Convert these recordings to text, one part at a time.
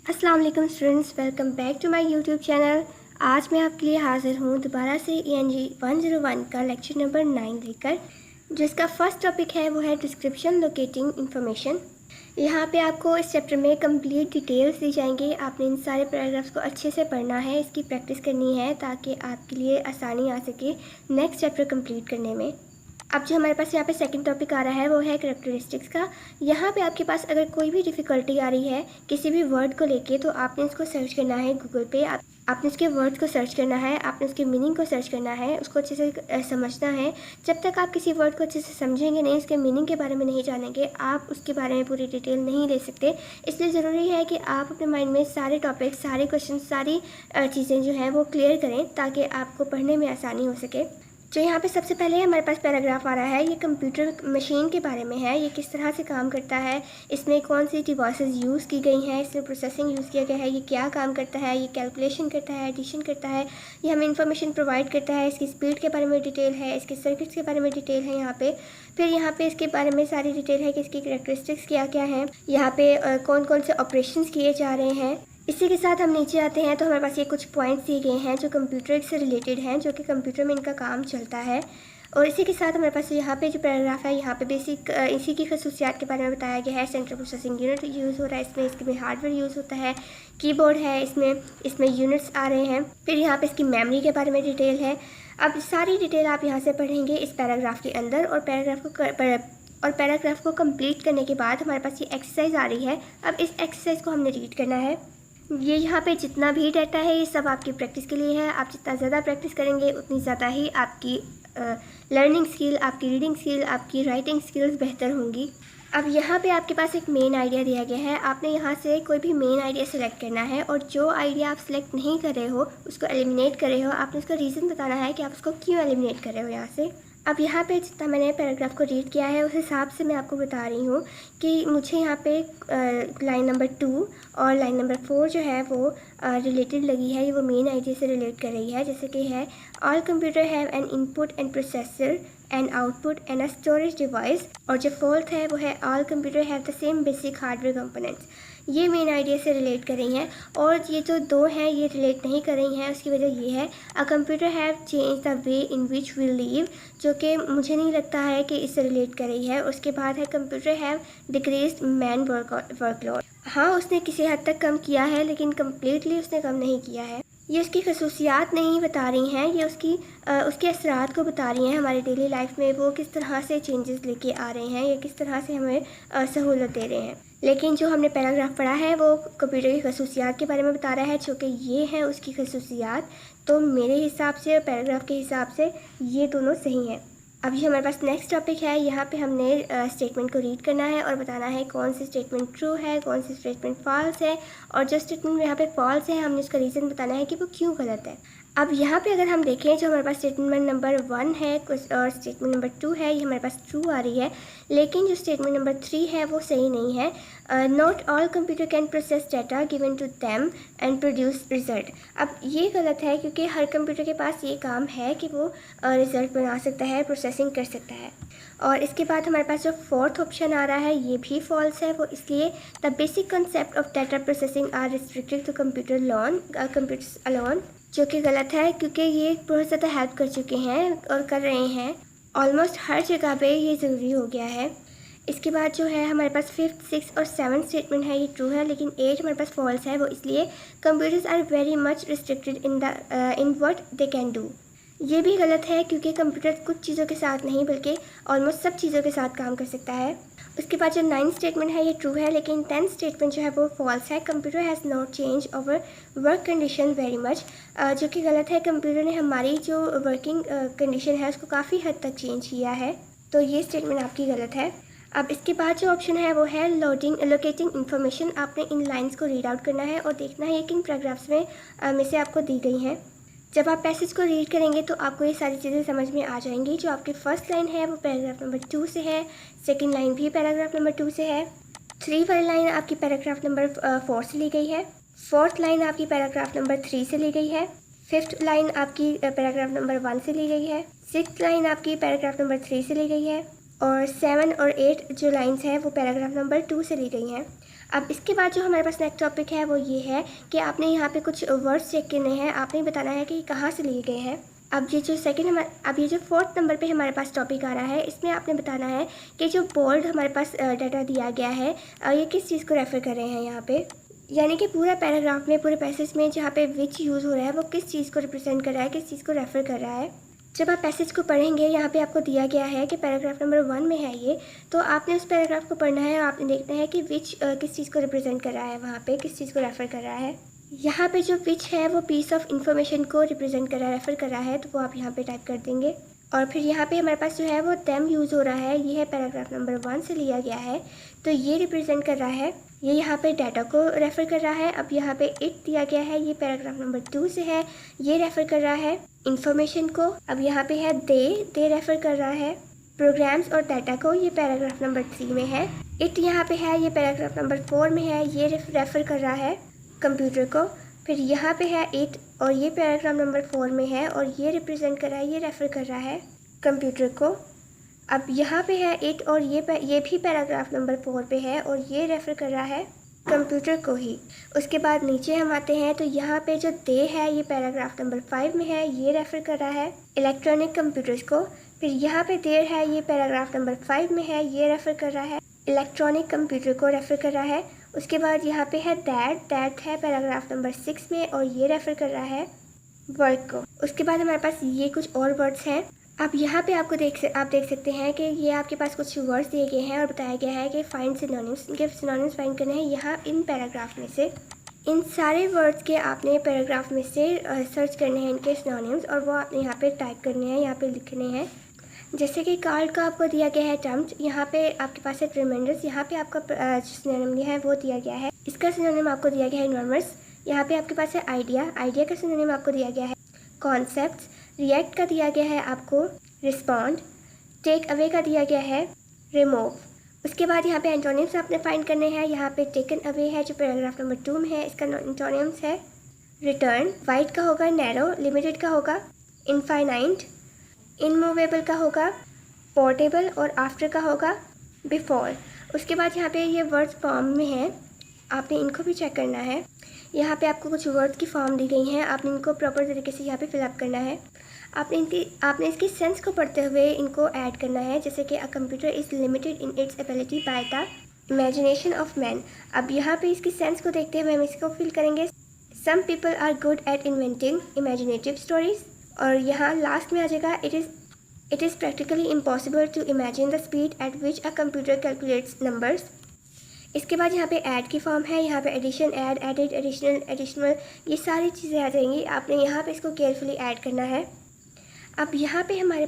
अस्सलाम वालेकुम students, welcome back to my YouTube channel. आज मैं आपके लिए हाज़िर हूँ दोबारा से ENG 101 का लेक्चर नंबर 9 लेकर, जिसका फर्स्ट टॉपिक है वो है डिस्क्रिप्शन लोकेटिंग इंफॉर्मेशन। यहाँ पे आपको इस चैप्टर में कंप्लीट डिटेल्स दी जाएंगी। आपने इन सारे पैराग्राफ्स को अच्छे से पढ़ना है, इसकी प्रैक्टिस करनी है ताकि आपके लिए आसानी आ सके नेक्स्ट चैप्टर कंप्लीट करने में। अब जो हमारे पास यहाँ पे सेकंड टॉपिक आ रहा है वो है कैरेक्टरिस्टिक्स का। यहाँ पे आपके पास अगर कोई भी डिफ़िकल्टी आ रही है किसी भी वर्ड को लेके, तो आपने इसको सर्च करना है गूगल पे। आपने उसके वर्ड को सर्च करना है, आपने उसके मीनिंग को सर्च करना है, उसको अच्छे से समझना है। जब तक आप किसी वर्ड को अच्छे से समझेंगे नहीं, उसके मीनिंग के बारे में नहीं जानेंगे, आप उसके बारे में पूरी डिटेल नहीं ले सकते। इसलिए ज़रूरी है कि आप अपने माइंड में सारे टॉपिक, सारे क्वेश्चन, सारी चीज़ें जो हैं वो क्लियर करें ताकि आपको पढ़ने में आसानी हो सके। जो यहाँ पे सबसे पहले हमारे पास पैराग्राफ आ रहा है, ये कंप्यूटर मशीन के बारे में है। ये किस तरह से काम करता है, इसमें कौन सी डिवाइसेस यूज़ की गई हैं, इसमें प्रोसेसिंग यूज़ किया गया है, ये क्या काम करता है, ये कैलकुलेशन करता है, एडिशन करता है, ये हमें इन्फॉर्मेशन प्रोवाइड करता है। इसकी स्पीड के बारे में डिटेल है, इसके सर्किट्स के बारे में डिटेल है यहाँ पे। फिर यहाँ पे इसके बारे में सारी डिटेल है कि इसकी कैरेक्टरिस्टिक्स क्या क्या हैं, यहाँ पे कौन कौन से ऑपरेशंस किए जा रहे हैं। इसी के साथ हम नीचे आते हैं तो हमारे पास ये कुछ पॉइंट्स दिए गए हैं जो कंप्यूटर से रिलेटेड हैं, जो कि कंप्यूटर में इनका काम चलता है। और इसी के साथ हमारे पास यहाँ पे जो पैराग्राफ है, यहाँ पे बेसिक इसी की खसूसियात के बारे में बताया गया है। सेंट्रल प्रोसेसिंग यूनिट यूज़ हो रहा है इसमें, इसमें हार्डवेयर यूज़ होता है, कीबोर्ड है इसमें यूनिट्स आ रहे हैं। फिर यहाँ पे इसकी मेमोरी के बारे में डिटेल है। अब सारी डिटेल आप यहाँ से पढ़ेंगे इस पैराग्राफ के अंदर। और पैराग्राफ को कंप्लीट करने के बाद हमारे पास ये एक्सरसाइज आ रही है। अब इस एक्सरसाइज को हमने रीड करना है। ये यहाँ पे जितना भी डाटा है ये सब आपकी प्रैक्टिस के लिए है। आप जितना ज़्यादा प्रैक्टिस करेंगे उतनी ज़्यादा ही आपकी लर्निंग स्किल, आपकी रीडिंग स्किल, आपकी राइटिंग स्किल्स बेहतर होंगी। अब यहाँ पे आपके पास एक मेन आइडिया दिया गया है। आपने यहाँ से कोई भी मेन आइडिया सेलेक्ट करना है और जो आइडिया आप सेलेक्ट नहीं कर रहे हो, उसको एलिमिनेट कर रहे हो, आपने उसका रीज़न बताना है कि आप उसको क्यों एलिमिनेट कर रहे हो यहाँ से। अब यहाँ पे जितना मैंने पैराग्राफ को रीड किया है उस हिसाब से मैं आपको बता रही हूँ कि मुझे यहाँ पे लाइन नंबर 2 और लाइन नंबर 4 जो है वो रिलेटेड लगी है। ये वो मेन आइडिया से रिलेट कर रही है। जैसे कि है all computer have an input and processor and output and a storage device. और जो फोर्थ है वो है all computer have the same basic hardware components. ये मेन आइडिया से रिलेट कर रही हैं। और ये जो दो हैं ये रिलेट नहीं कर रही हैं। उसकी वजह ये है a computer have change the way in which we live, जो कि मुझे नहीं लगता है कि इससे रिलेट कर रही है। उसके बाद है computer have decreased man workload. हाँ, उसने किसी हद तक कम किया है लेकिन कम्प्लीटली उसने कम नहीं किया है। ये उसकी खसूसियात नहीं बता रही हैं, ये उसके असरात को बता रही हैं हमारी डेली लाइफ में। वो किस तरह से चेंजेस लेके आ रहे हैं या किस तरह से हमें सहूलत दे रहे हैं। लेकिन जो हमने पैराग्राफ पढ़ा है वो कंप्यूटर की खसूसियात के बारे में बता रहा है, जो कि ये हैं उसकी खसूसियात। तो मेरे हिसाब से और पैराग्राफ के हिसाब से ये दोनों सही हैं। अब ये हमारे पास नेक्स्ट टॉपिक है। यहाँ पे हमने स्टेटमेंट को रीड करना है और बताना है कौन सी स्टेटमेंट ट्रू है, कौन सी स्टेटमेंट फॉल्स है। और जो स्टेटमेंट यहाँ पे फॉल्स है हमने उसका रीज़न बताना है कि वो क्यों गलत है। अब यहाँ पे अगर हम देखें जो हमारे पास स्टेटमेंट नंबर 1 है और स्टेटमेंट नंबर 2 है, ये हमारे पास ट्रू आ रही है। लेकिन जो स्टेटमेंट नंबर 3 है वो सही नहीं है। Not all computer can process data given to them and produce result. अब ये गलत है क्योंकि हर कंप्यूटर के पास ये काम है कि वो रिज़ल्ट बना सकता है, प्रोसेसिंग कर सकता है। और इसके बाद हमारे पास जो फोर्थ ऑप्शन आ रहा है ये भी फॉल्स है। वो इसलिए the basic concept of data processing are restricted to computers alone, जो कि गलत है क्योंकि ये बहुत ज़्यादा हेल्प कर चुके हैं और कर रहे हैं। ऑलमोस्ट हर जगह पे ये ज़रूरी हो गया है। इसके बाद जो है हमारे पास 5th, 6th और 7th स्टेटमेंट है, ये ट्रू है। लेकिन 8 हमारे पास फॉल्स है। वो इसलिए computers are very much restricted in what they can do. ये भी गलत है क्योंकि कंप्यूटर कुछ चीज़ों के साथ नहीं बल्कि ऑलमोस्ट सब चीज़ों के साथ काम कर सकता है। उसके बाद जो 9th स्टेटमेंट है ये ट्रू है। लेकिन 10th स्टेटमेंट जो है वो फॉल्स है। Computer has not change over work condition very much, जो कि गलत है। कंप्यूटर ने हमारी जो वर्किंग कंडीशन है उसको काफ़ी हद तक चेंज किया है। तो ये स्टेटमेंट आपकी गलत है। अब इसके बाद जो ऑप्शन है वो है लोकेटिंग इन्फॉर्मेशन। आपने इन लाइन्स को रीड आउट करना है और देखना है किन पैराग्राफ्स में से आपको दी गई हैं। जब आप पैसेज को रीड करेंगे तो आपको ये सारी चीज़ें समझ में आ जाएंगी। जो आपकी फर्स्ट लाइन है वो पैराग्राफ नंबर 2 से है, सेकंड लाइन भी पैराग्राफ नंबर 2 से है, 3 वाली लाइन आपकी पैराग्राफ नंबर 4 से ली गई है, 4th लाइन आपकी पैराग्राफ नंबर 3 से ली गई है, 5th लाइन आपकी पैराग्राफ नंबर 1 से ली गई है, 6th लाइन आपकी पैराग्राफ नंबर 3 से ली गई है और 7 और 8 जो लाइन्स हैं वो पैराग्राफ नंबर 2 से ली गई हैं। अब इसके बाद जो हमारे पास नेक्स्ट टॉपिक है वो ये है कि आपने यहाँ पे कुछ वर्ड्स चेक करने हैं, आपने बताना है कि कहाँ से लिए गए हैं। अब ये जो फोर्थ नंबर पे हमारे पास टॉपिक आ रहा है, इसमें आपने बताना है कि जो बोल्ड हमारे पास डाटा दिया गया है ये किस चीज़ को रेफ़र कर रहे हैं यहाँ पे, यानी कि पूरा पैराग्राफ में, पूरे पैसेज में जहाँ पे विच यूज़ हो रहा है वो किस चीज़ को रिप्रेजेंट कर रहा है, किस चीज़ को रेफ़र कर रहा है। जब आप पैसेज को पढ़ेंगे, यहाँ पे आपको दिया गया है कि पैराग्राफ नंबर 1 में है ये, तो आपने उस पैराग्राफ को पढ़ना है और आपने देखना है कि विच किस चीज़ को रिप्रेजेंट कर रहा है, वहाँ पे किस चीज़ को रेफ़र कर रहा है। यहाँ पे जो विच है वो पीस ऑफ इन्फॉर्मेशन को रिप्रेजेंट कर रहा है, रेफ़र कर रहा है, तो वो आप यहाँ पे टाइप कर देंगे। और फिर यहाँ पे हमारे पास जो है वो देम यूज़ हो रहा है, ये है पैराग्राफ नंबर 1 से लिया गया है, तो ये रिप्रेजेंट कर रहा है, ये यहाँ पे डाटा को रेफ़र कर रहा है। अब यहाँ पे इट दिया गया है, ये पैराग्राफ नंबर 2 से है, ये रेफ़र कर रहा है इन्फॉर्मेशन को। अब यहाँ पे है दे रेफ़र कर रहा है प्रोग्राम्स और डाटा को, ये पैराग्राफ नंबर 3 में है। इट यहाँ पे है, ये पैराग्राफ नंबर 4 में है, ये रेफ़र कर रहा है कंप्यूटर को। फिर यहाँ पे है इट और ये पैराग्राफ नंबर 4 में है और ये रिप्रेजेंट कर रहा है, ये रेफ़र कर रहा है कंप्यूटर को। अब यहाँ पे है इट और ये भी पैराग्राफ नंबर 4 पे है और ये रेफ़र कर रहा है कंप्यूटर को ही। उसके बाद नीचे हम आते हैं तो यहाँ पे जो दे है ये पैराग्राफ नंबर 5 में है, ये रेफ़र कर रहा है इलेक्ट्रॉनिक कंप्यूटर्स को। फिर यहाँ पे देर है, ये पैराग्राफ नंबर 5 में है, ये रेफ़र कर रहा है इलेक्ट्रॉनिक कंप्यूटर को, रेफ़र कर रहा है। उसके बाद यहाँ पे है दैट है पैराग्राफ नंबर 6 में और ये रेफ़र कर रहा है वर्क को। उसके बाद हमारे पास ये कुछ और वर्ड्स हैं। अब यहाँ पे आप देख सकते हैं कि ये आपके पास कुछ वर्ड्स दिए गए हैं और बताया गया है कि फाइंड सिनोनिम्स, इनके सिनोनिम्स फाइंड करने हैं यहाँ इन पैराग्राफ में से। इन सारे वर्ड्स के आपने पैराग्राफ में से सर्च करने हैं इनके सिनोनिम्स और वो आपने यहाँ पे टाइप करने हैं, यहाँ पे लिखने हैं। जैसे कि कार्ड का आपको दिया गया है टर्म्स, यहाँ पे आपके पास है ट्रेमेंडस, यहाँ पे आपका सिनोनिम है वो दिया गया है, इसका सिनोनिम आपको दिया गया है इनॉर्मस। यहाँ पे आपके पास है आइडिया का सिनोनिम आपको दिया गया है कॉन्सेप्ट्स। रिएक्ट का दिया गया है आपको रिस्पॉन्ड। टेक अवे का दिया गया है रिमूव। उसके बाद यहाँ पे एंटोनिम्स आपने फाइंड करने हैं। यहाँ पे टेकन अवे है जो पैराग्राफ नंबर 2 में है, इसका एंटोनिम्स है रिटर्न। वाइड का होगा नैरो, लिमिटेड का होगा इनफाइनाइट, इनमूवेबल का होगा पोर्टेबल और आफ्टर का होगा बिफोर। उसके बाद यहाँ पे ये वर्ड्स फॉर्म में है, आपने इनको भी चेक करना है। यहाँ पे आपको कुछ वर्ड्स की फॉर्म दी गई हैं, आपने इनको प्रॉपर तरीके से यहाँ पे फिलअप करना है। आपने इसकी सेंस को पढ़ते हुए इनको ऐड करना है, जैसे कि a computer is limited in its ability by the imagination of man. अब यहाँ पे इसकी सेंस को देखते हुए हम इसको फिल करेंगे। Some people are good at inventing imaginative stories. और यहाँ लास्ट में आ जाएगा it is practically impossible to imagine the speed at which a computer calculates numbers. इसके बाद यहाँ पे ऐड की फॉर्म है, यहाँ पे एडिशन, ऐड, एडिट, एडिशनल, ये सारी चीज़ें आ जाएंगी। आपने यहाँ पे इसको केयरफुली ऐड करना है। अब यहाँ पे हमारे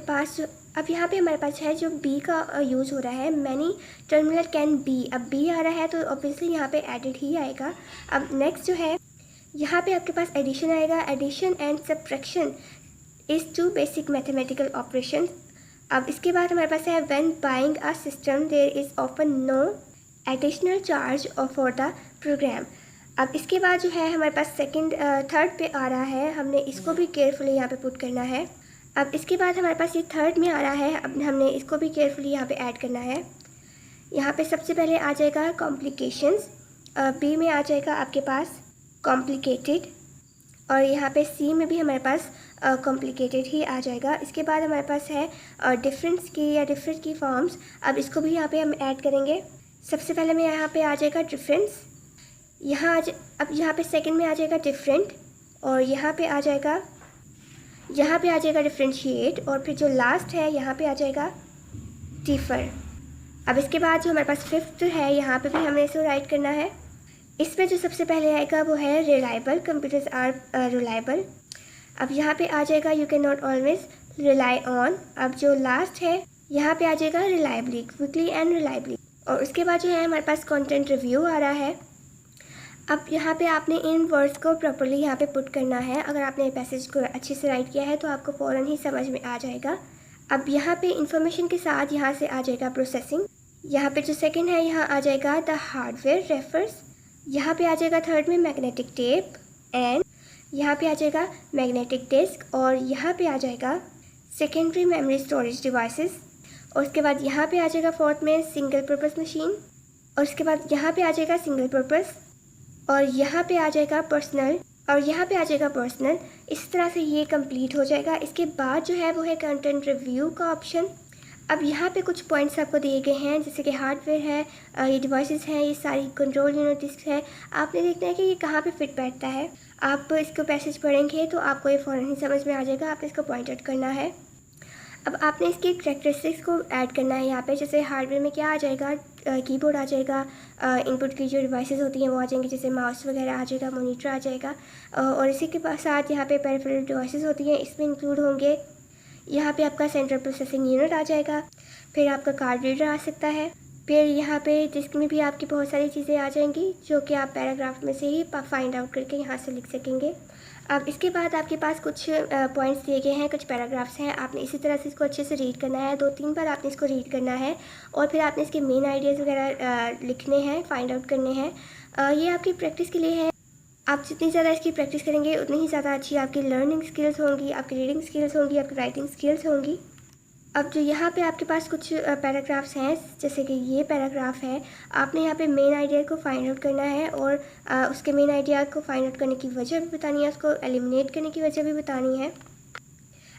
पास है जो बी का यूज़ हो रहा है, मैनी टर्मिनल कैन बी। अब बी आ रहा है तो ऑब्वियसली यहाँ पे एडिड ही आएगा। अब नेक्स्ट जो है यहाँ पे आपके पास एडिशन आएगा। Addition and subtraction is two basic mathematical operation. अब इसके बाद हमारे पास है when buying a system there is often no additional charge for the program. अब इसके बाद जो है हमारे पास थर्ड पे आ रहा है, हमने इसको भी केयरफुली यहाँ पे पुट करना है। अब इसके बाद हमारे पास ये थर्ड में आ रहा है, अब हमने इसको भी केयरफुली यहाँ पे ऐड करना है। यहाँ पे सबसे पहले आ जाएगा कॉम्प्लिकेशंस, बी में आ जाएगा आपके पास कॉम्प्लिकेटेड और यहाँ पे सी में भी हमारे पास कॉम्प्लिकेटेड ही आ जाएगा। इसके बाद हमारे पास है डिफरेंस की या डिफरेंट की फॉर्म्स, अब इसको भी यहाँ पे हम ऐड करेंगे। सबसे पहले में यहाँ पे आ जाएगा डिफरेंस, अब यहाँ पे सेकंड में आ जाएगा डिफरेंट और यहाँ पे आ जाएगा डिफरेंशिएट और फिर जो लास्ट है यहाँ पे आ जाएगा डिफर। अब इसके बाद जो हमारे पास फिफ्थ है, यहाँ पे भी हमें इसको राइट करना है। इसमें जो सबसे पहले आएगा वो है रिलायबल, कंप्यूटर्स आर रिलायबल। अब यहाँ पे आ जाएगा you can not always rely on. अब जो लास्ट है यहाँ पे आ जाएगा रिलायबली, क्विकली एंड रिलायबली। और उसके बाद जो है हमारे पास कंटेंट रिव्यू आ रहा है। अब यहाँ पे आपने इन वर्ड्स को प्रॉपर्ली यहाँ पे पुट करना है। अगर आपने पैसेज को अच्छे से राइट किया है तो आपको फ़ौरन ही समझ में आ जाएगा। अब यहाँ पे इंफॉर्मेशन के साथ यहाँ से आ जाएगा प्रोसेसिंग। यहाँ पे जो सेकंड है यहाँ आ जाएगा द हार्डवेयर रेफर्स। यहाँ पे आ जाएगा थर्ड में मैग्नेटिक टेप एंड यहाँ पे आ जाएगा मैग्नेटिक डिस्क और यहाँ पे आ जाएगा सेकेंडरी मेमोरी स्टोरेज डिवाइसेस। और उसके बाद यहाँ पे आ जाएगा फोर्थ में सिंगल पर्पस मशीन और उसके बाद यहाँ पे आ जाएगा सिंगल पर्पस, और यहाँ पे आ जाएगा पर्सनल, और यहाँ पे आ जाएगा पर्सनल। इस तरह से ये कंप्लीट हो जाएगा। इसके बाद जो है वो है कंटेंट रिव्यू का ऑप्शन। अब यहाँ पे कुछ पॉइंट्स आपको दिए गए हैं, जैसे कि हार्डवेयर है, ये डिवाइसेस हैं, ये सारी कंट्रोल यूनिट डिस्क है। आपने देखना है कि ये कहाँ पे फिट बैठता है। आप इसको पैसेज पढ़ेंगे तो आपको ये फ़ौरन ही समझ में आ जाएगा। आपने इसको पॉइंट आउट करना है। अब आपने इसकी करैक्टरिस्टिक्स को ऐड करना है यहाँ पे। जैसे हार्डवेयर में क्या आ जाएगा, कीबोर्ड आ जाएगा, इनपुट की जो डिवाइसेस होती हैं वो आ जाएंगी, जैसे माउस वगैरह आ जाएगा, मॉनिटर आ जाएगा, और इसी के साथ यहाँ पे पेरिफेरल डिवाइसेस होती हैं, इसमें इंक्लूड होंगे। यहाँ पे आपका सेंट्रल प्रोसेसिंग यूनिट आ जाएगा, फिर आपका कार्ड रीडर आ सकता है, फिर यहाँ पे डिस्क में भी आपकी बहुत सारी चीज़ें आ जाएंगी जो कि आप पैराग्राफ में से ही फाइंड आउट करके यहाँ से लिख सकेंगे। अब इसके बाद आपके पास कुछ पॉइंट्स दिए गए हैं, कुछ पैराग्राफ्स हैं। आपने इसी तरह से इसको अच्छे से रीड करना है, 2-3 बार आपने इसको रीड करना है, और फिर आपने इसके मेन आइडियाज़ वगैरह लिखने हैं, फाइंड आउट करने हैं। ये आपकी प्रैक्टिस के लिए है। आप जितनी ज़्यादा इसकी प्रैक्टिस करेंगे उतनी ही ज़्यादा अच्छी आपकी लर्निंग स्किल्स होंगी, आपकी रीडिंग स्किल्स होंगी, आपकी राइटिंग स्किल्स होंगी। अब जो यहाँ पे आपके पास कुछ पैराग्राफ्स हैं, जैसे कि ये पैराग्राफ है, आपने यहाँ पे मेन आइडिया को फाइंड आउट करना है, और उसके मेन आइडिया को फाइंड आउट करने की वजह भी बतानी है, उसको एलिमिनेट करने की वजह भी बतानी है।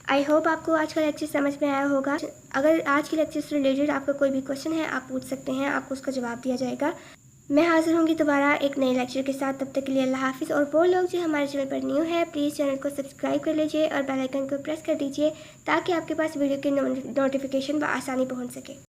आई होप आपको आज का लेक्चर समझ में आया होगा। अगर आज के लेक्चर से रिलेटेड आपका कोई भी क्वेश्चन है आप पूछ सकते हैं, आपको उसका जवाब दिया जाएगा। मैं हाजिर होंगी दोबारा एक नए लेक्चर के साथ। तब तक के लिए अल्लाह हाफिज़। और वो लोग जो हमारे चैनल पर न्यू है प्लीज़ चैनल को सब्सक्राइब कर लीजिए और बेल आइकन को प्रेस कर दीजिए ताकि आपके पास वीडियो की नोटिफिकेशन आसानी पहुंच सके।